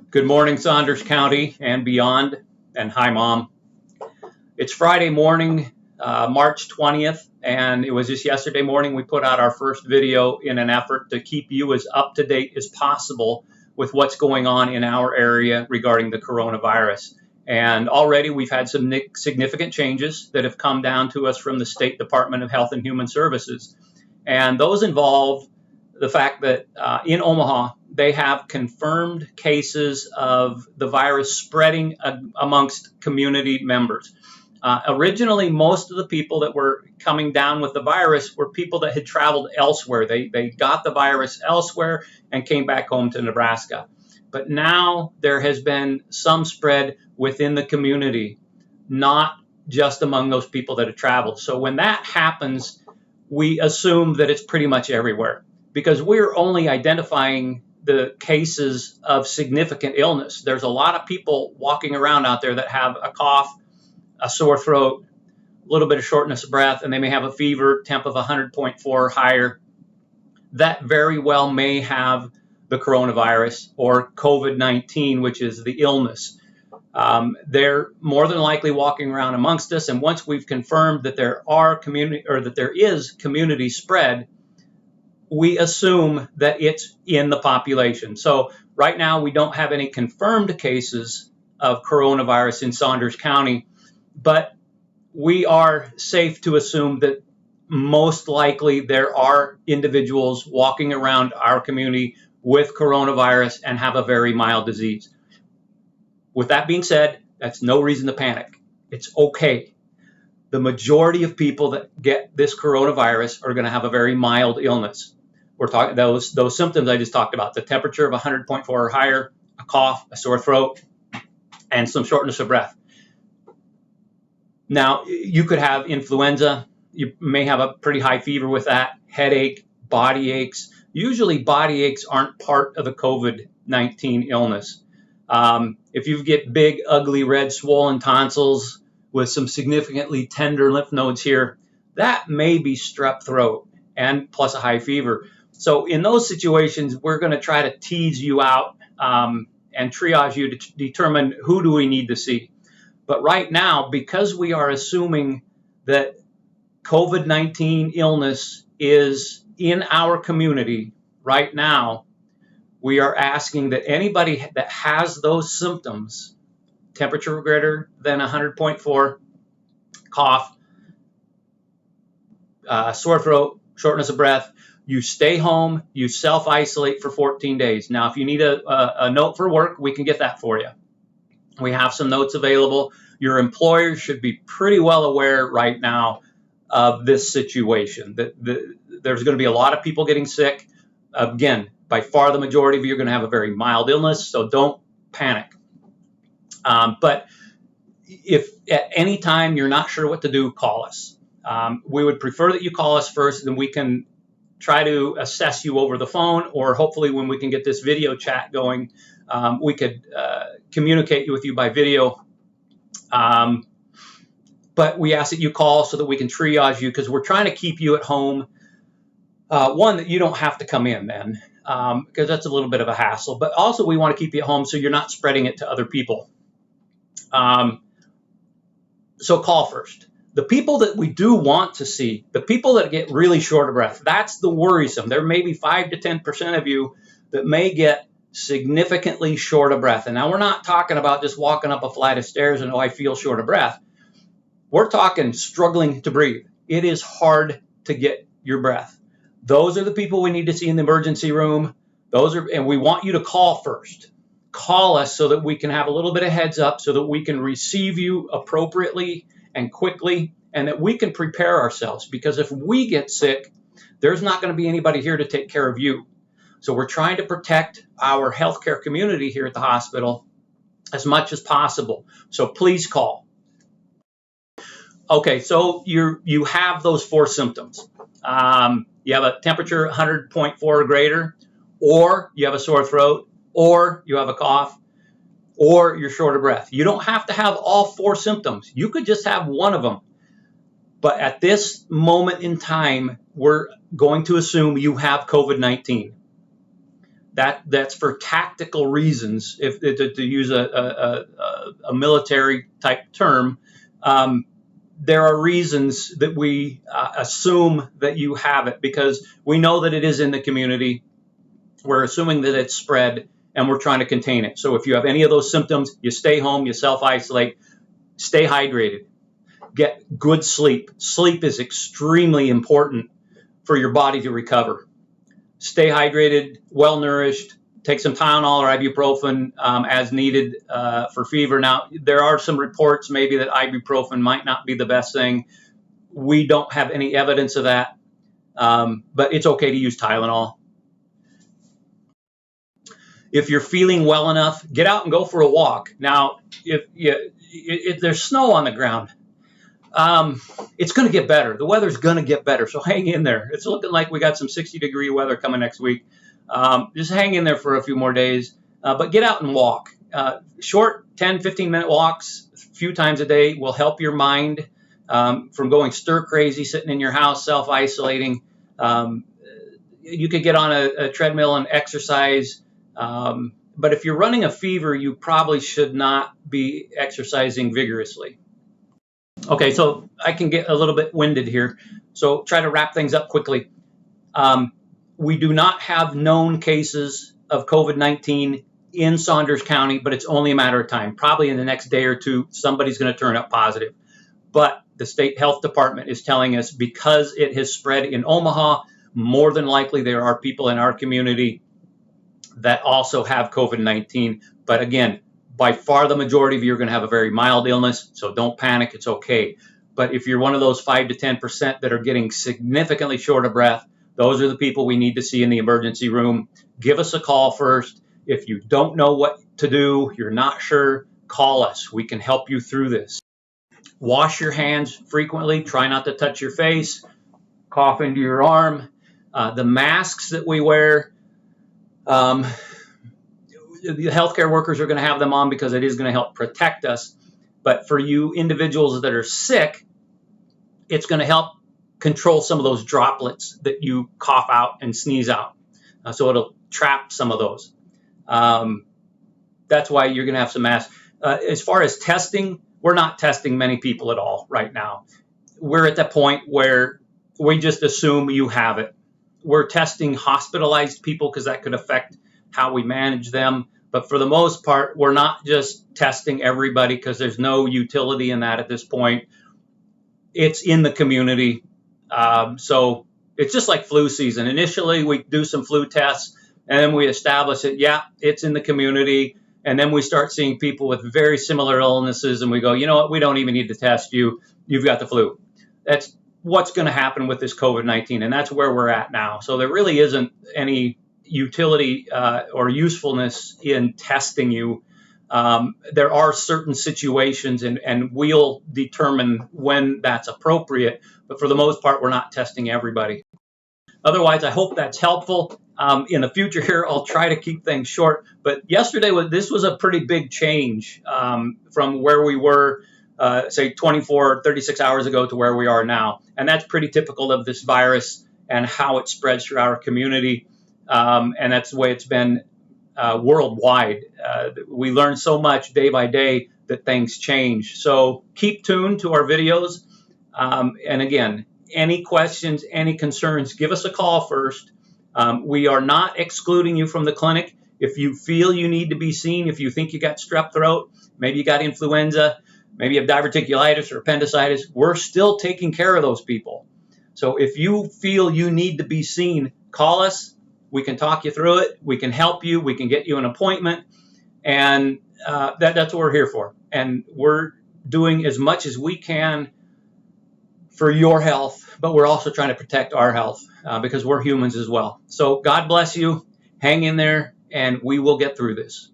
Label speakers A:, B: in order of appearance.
A: Good morning, Saunders County and beyond. And hi, Mom. It's Friday morning, March 20th, and it was just yesterday morning we put out our first video in an effort to keep you as up to date as possible with what's going on in our area regarding the coronavirus. And already we've had some significant changes that have come down to us from the State Department of Health and Human Services. And those involve the fact that in Omaha, they have confirmed cases of the virus spreading amongst community members. Originally, most of the people that were coming down with the virus were people that had traveled elsewhere. They got the virus elsewhere and came back home to Nebraska. But now there has been some spread within the community, not just among those people that have traveled. So when that happens, we assume that it's pretty much everywhere, because we're only identifying the cases of significant illness. There's a lot of people walking around out there that have a cough, a sore throat, a little bit of shortness of breath, and they may have a fever, temp of 100.4 or higher. That very well may have the coronavirus or COVID-19, which is the illness. They're more than likely walking around amongst us, and once we've confirmed that there is community spread, we assume that it's in the population. So right now we don't have any confirmed cases of coronavirus in Saunders County, but we are safe to assume that most likely there are individuals walking around our community with coronavirus and have a very mild disease. With that being said, that's no reason to panic. It's okay. The majority of people that get this coronavirus are going to have a very mild illness. We're talking those symptoms I just talked about: the temperature of 100.4 or higher, a cough, a sore throat, and some shortness of breath. Now, you could have influenza. You may have a pretty high fever with that, headache, body aches. Usually body aches aren't part of the COVID-19 illness. If you get big, ugly, red, swollen tonsils with some significantly tender lymph nodes here, that may be strep throat and plus a high fever. So in those situations, we're going to try to tease you out and triage you to determine who do we need to see. But right now, because we are assuming that COVID-19 illness is in our community right now, we are asking that anybody that has those symptoms, temperature greater than 100.4, cough, sore throat, shortness of breath, you stay home, you self-isolate for 14 days. Now, if you need a note for work, we can get that for you. We have some notes available. Your employer should be pretty well aware right now of this situation. There's going to be a lot of people getting sick. Again, by far the majority of you are going to have a very mild illness, so don't panic. But if at any time you're not sure what to do, call us. We would prefer that you call us first, and we can try to assess you over the phone, or hopefully when we can get this video chat going, we could communicate with you by video. But we ask that you call so that we can triage you, because we're trying to keep you at home. One, that you don't have to come in then, because that's a little bit of a hassle. But also we want to keep you at home so you're not spreading it to other people. So call first. The people that we do want to see, the people that get really short of breath, that's the worrisome. There may be 5 to 10% of you that may get significantly short of breath. And now we're not talking about just walking up a flight of stairs and, oh, I feel short of breath. We're talking struggling to breathe. It is hard to get your breath. Those are the people we need to see in the emergency room. And we want you to call first. Call us so that we can have a little bit of heads up, so that we can receive you appropriately and quickly, and that we can prepare ourselves. Because if we get sick, there's not going to be anybody here to take care of you. So we're trying to protect our healthcare community here at the hospital as much as possible. So please call. Okay, so you have those 4 symptoms. You have a temperature 100.4 or greater, or you have a sore throat, or you have a cough, or you're short of breath. You don't have to have all 4 symptoms. You could just have one of them. But at this moment in time, we're going to assume you have COVID-19. That's for tactical reasons, if to use a military type term. There are reasons that we assume that you have it because we know that it is in the community. We're assuming that it's spread and we're trying to contain it. So if you have any of those symptoms, you stay home, you self-isolate, stay hydrated, get good sleep. Sleep is extremely important for your body to recover. Stay hydrated, well nourished, take some Tylenol or ibuprofen as needed for fever. Now, there are some reports maybe that ibuprofen might not be the best thing. We don't have any evidence of that, but it's okay to use Tylenol. If you're feeling well enough, get out and go for a walk. Now, if there's snow on the ground, it's going to get better. The weather's going to get better, so hang in there. It's looking like we got some 60-degree weather coming next week. Just hang in there for a few more days, but get out and walk. Short 10, 15-minute walks a few times a day will help your mind from going stir crazy, sitting in your house, self-isolating. You could get on a treadmill and exercise, but if you're running a fever, you probably should not be exercising vigorously. Okay, so I can get a little bit winded here, so try to wrap things up quickly. We do not have known cases of COVID-19 in Saunders County, but it's only a matter of time. Probably in the next day or two, somebody's going to turn up positive. But the state health department is telling us because it has spread in Omaha, more than likely there are people in our community that also have COVID-19. But again, by far the majority of you are going to have a very mild illness, so don't panic, it's okay. But if you're one of those 5 to 10% that are getting significantly short of breath, those are the people we need to see in the emergency room. Give us a call first. If you don't know what to do, you're not sure, call us. We can help you through this. Wash your hands frequently. Try not to touch your face. Cough into your arm. The masks that we wear, the healthcare workers are going to have them on because it is going to help protect us. But for you individuals that are sick, it's going to help control some of those droplets that you cough out and sneeze out. So it'll trap some of those. That's why you're going to have some masks. As far as testing, we're not testing many people at all right now. We're at the point where we just assume you have it. We're testing hospitalized people because that could affect how we manage them. But for the most part, we're not just testing everybody because there's no utility in that at this point. It's in the community. So it's just like flu season. Initially, we do some flu tests, and then we establish it. Yeah, it's in the community. And then we start seeing people with very similar illnesses, and we go, you know what, we don't even need to test you. You've got the flu. That's what's going to happen with this COVID-19, and that's where we're at now. So there really isn't any utility or usefulness in testing you. There are certain situations, and we'll determine when that's appropriate. But for the most part, we're not testing everybody. Otherwise, I hope that's helpful. In the future here, I'll try to keep things short. But yesterday, this was a pretty big change from where we were, say, 24, 36 hours ago to where we are now. And that's pretty typical of this virus and how it spreads through our community. And that's the way it's been worldwide. We learn so much day by day that things change. So keep tuned to our videos. And again, any questions, any concerns, give us a call first. We are not excluding you from the clinic. If you feel you need to be seen, if you think you got strep throat, maybe you got influenza, maybe you have diverticulitis or appendicitis, we're still taking care of those people. So if you feel you need to be seen, call us. We can talk you through it. We can help you. We can get you an appointment. And that's what we're here for. And we're doing as much as we can for your health, but we're also trying to protect our health because we're humans as well. So God bless you. Hang in there, and we will get through this.